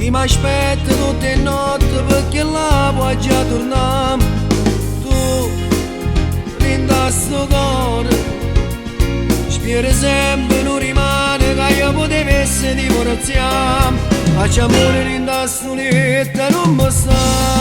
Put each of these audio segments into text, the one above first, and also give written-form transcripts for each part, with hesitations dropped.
Io mi aspetto tutte le notti perché là può già tornare. Tu rinda sto cuore, spero sempre non rimane che io potevo essere divorziato. Facciamo amore rinda sto letto, non mi sta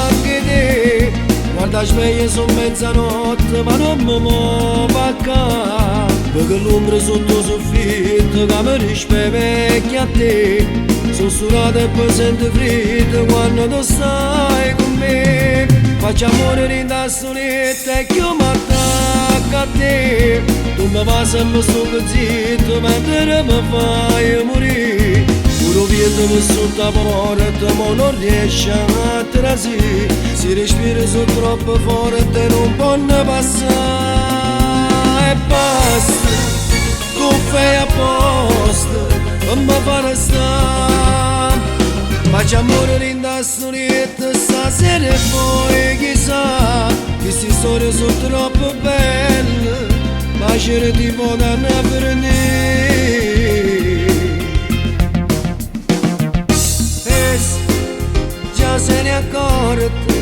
anche te. Guarda sveglia sono mezzanotte ma non mi muovo a casa, perché l'ombra sotto il soffitto che mi rispecchia a te. Sussurrata e poi sento freddo quando tu stai con me. Faccio amore rinda sto letto e che io mi attacco a te. Tu mi fai sempre sto zitto mentre mi fai morire. Puro vento per sotto la porta ma non riesce a trasire. Si respira su troppo forte non può ne passare. E basta, tu fai apposta per mi fare stare. Faccio amore rinda sto letto stasera e poi chissà. Queste storie sono troppo belle ma c'era tipo da ne prendere. Già se ne è accorta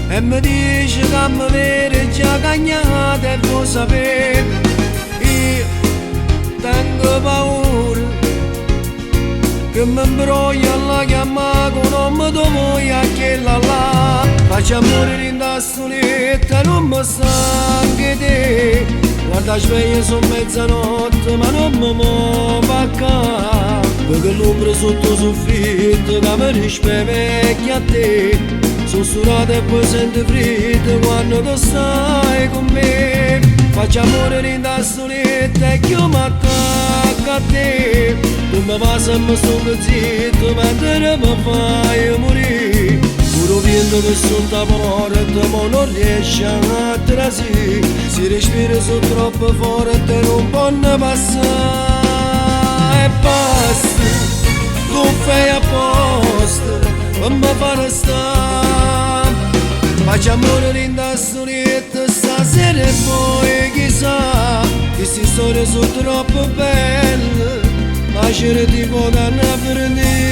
e mi dice che mi vede già cagnata e vuoi sapere. Io tengo paura che mi imbroglio alla chiamata con non mi do voglia che là. Faccio amore rinda sto letto e non mi sta anche te. Guarda sveglia sono mezzanotte ma non mi muovo a casa, perché l'ombra sotto il soffitto che mi rispecchia a te. Sussurrata e poi sento freddo quando tu stai con me. Faccio amore rinda sto letto e che io mi attacco a te. Tu mi fai sempre sto zitto mentre mi fai morire. Puro vento che sotto la porta ma non riesce a trasire. Si respira su troppo forte non può ne passare. E basta, tu fai apposta per mi fare stare. Faccio amore rinda sto letto stasera e poi chissà. Queste storie sono troppo belle ma c'era tipo da ne prendere.